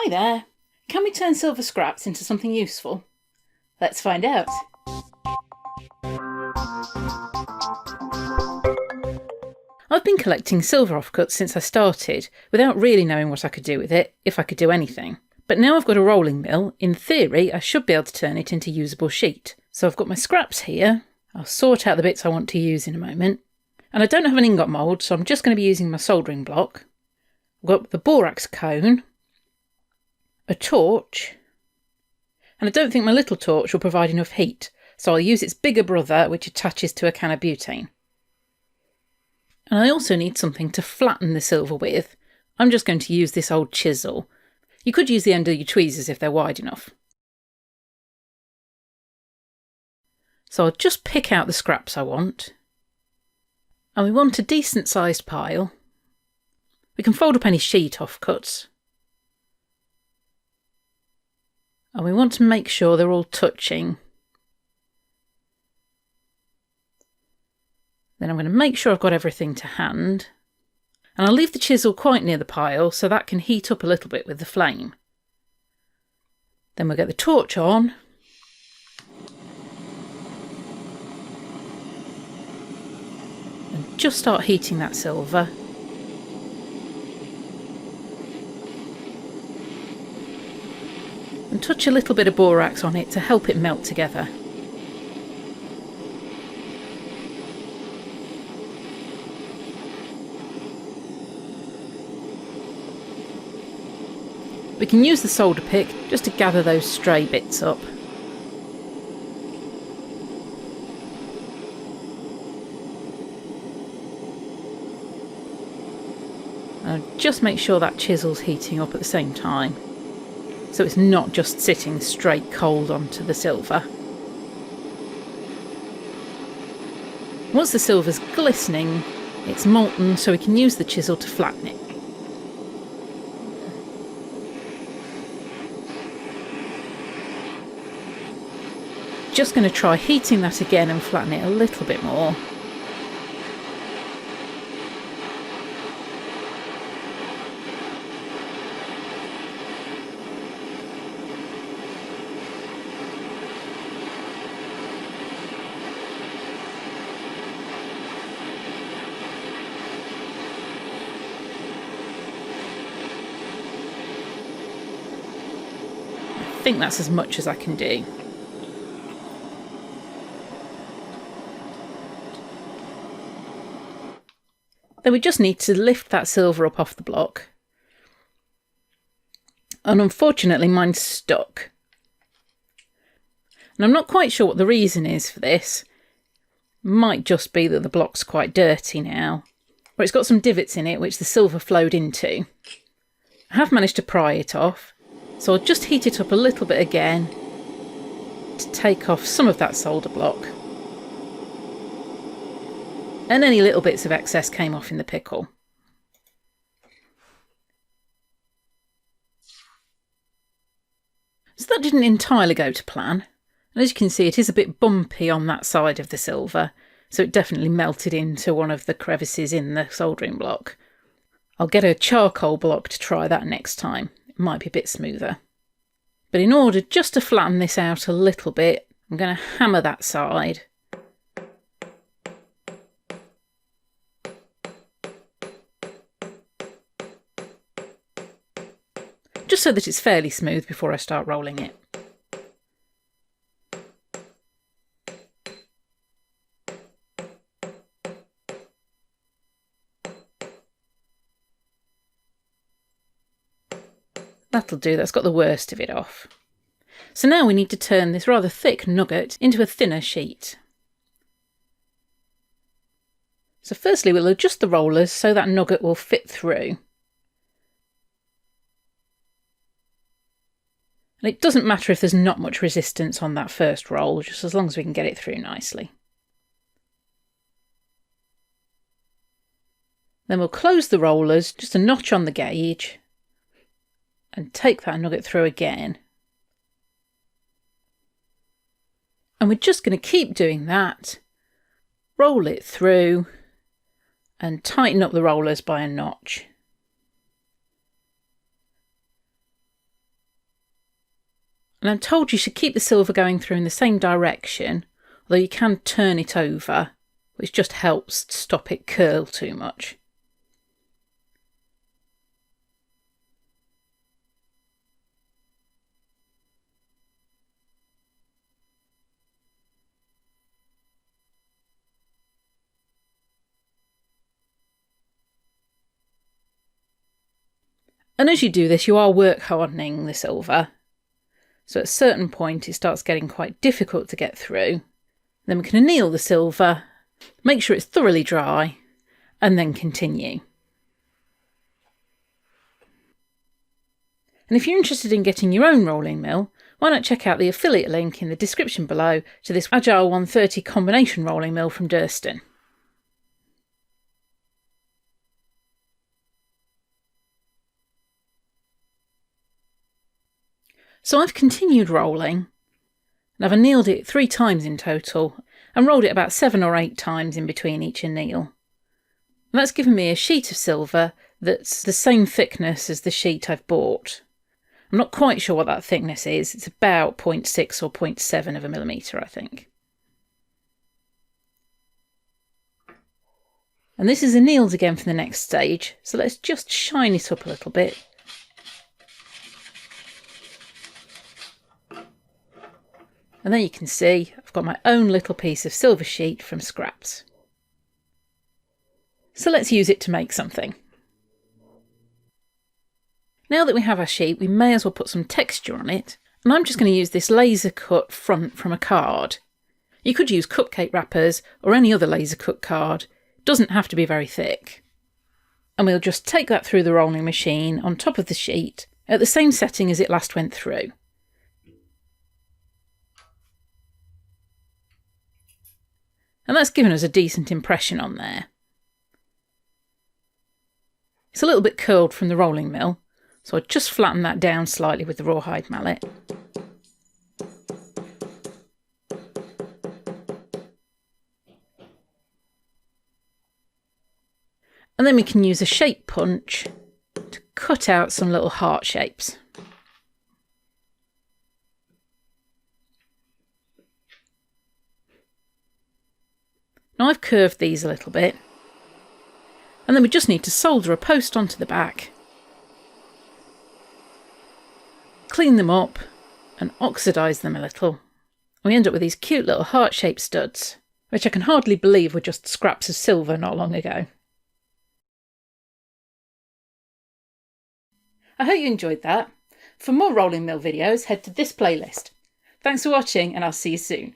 Hi there. Can we turn silver scraps into something useful? Let's find out. I've been collecting silver offcuts since I started, without really knowing what I could do with it, if I could do anything. But now I've got a rolling mill, in theory I should be able to turn it into usable sheet. So I've got my scraps here. I'll sort out the bits I want to use in a moment. And I don't have an ingot mould, so I'm just going to be using my soldering block. I've got the borax cone, a torch, and I don't think my little torch will provide enough heat, so I'll use its bigger brother, which attaches to a can of butane. And I also need something to flatten the silver with. I'm just going to use this old chisel. You could use the end of your tweezers if they're wide enough. So I'll just pick out the scraps I want. And we want a decent sized pile. We can fold up any sheet offcuts. And we want to make sure they're all touching. Then I'm going to make sure I've got everything to hand. And I'll leave the chisel quite near the pile so that can heat up a little bit with the flame. Then we'll get the torch on. And just start heating that silver. And touch a little bit of borax on it to help it melt together. We can use the solder pick just to gather those stray bits up. And just make sure that chisel's heating up at the same time, so it's not just sitting straight cold onto the silver. Once the silver's glistening, it's molten, so we can use the chisel to flatten it. Just going to try heating that again and flatten it a little bit more. I think that's as much as I can do. Then we just need to lift that silver up off the block. And unfortunately mine's stuck. And I'm not quite sure what the reason is for this. Might just be that the block's quite dirty now. But it's got some divots in it which the silver flowed into. I have managed to pry it off, so I'll just heat it up a little bit again to take off some of that solder block. And any little bits of excess came off in the pickle. So that didn't entirely go to plan. And as you can see, it is a bit bumpy on that side of the silver, so it definitely melted into one of the crevices in the soldering block. I'll get a charcoal block to try that next time. It might be a bit smoother. But in order just to flatten this out a little bit, I'm going to hammer that side. Just so that it's fairly smooth before I start rolling it. That'll do, that's got the worst of it off. So now we need to turn this rather thick nugget into a thinner sheet. So firstly we'll adjust the rollers so that nugget will fit through. And it doesn't matter if there's not much resistance on that first roll, just as long as we can get it through nicely. Then we'll close the rollers, just a notch on the gauge, and take that nugget through again. And we're just going to keep doing that, roll it through, and tighten up the rollers by a notch. And I'm told you should keep the silver going through in the same direction, although you can turn it over, which just helps stop it curl too much. And as you do this, you are work hardening the silver. So at a certain point, it starts getting quite difficult to get through. Then we can anneal the silver, make sure it's thoroughly dry, and then continue. And if you're interested in getting your own rolling mill, why not check out the affiliate link in the description below to this Agile 130 combination rolling mill from Durston. So I've continued rolling, and I've annealed it 3 times in total, and rolled it about 7 or 8 times in between each anneal. And that's given me a sheet of silver that's the same thickness as the sheet I've bought. I'm not quite sure what that thickness is. It's about 0.6 or 0.7 of a millimetre, I think. And this is annealed again for the next stage, so let's just shine it up a little bit. And there you can see I've got my own little piece of silver sheet from scraps. So let's use it to make something. Now that we have our sheet, we may as well put some texture on it, and I'm just going to use this laser cut front from a card. You could use cupcake wrappers or any other laser cut card. It doesn't have to be very thick. And we'll just take that through the rolling machine on top of the sheet at the same setting as it last went through. And that's given us a decent impression on there. It's a little bit curled from the rolling mill, so I just flatten that down slightly with the rawhide mallet. And then we can use a shape punch to cut out some little heart shapes. Now I've curved these a little bit, and then we just need to solder a post onto the back, clean them up and oxidise them a little, and we end up with these cute little heart-shaped studs, which I can hardly believe were just scraps of silver not long ago. I hope you enjoyed that. For more rolling mill videos, head to this playlist. Thanks for watching, and I'll see you soon.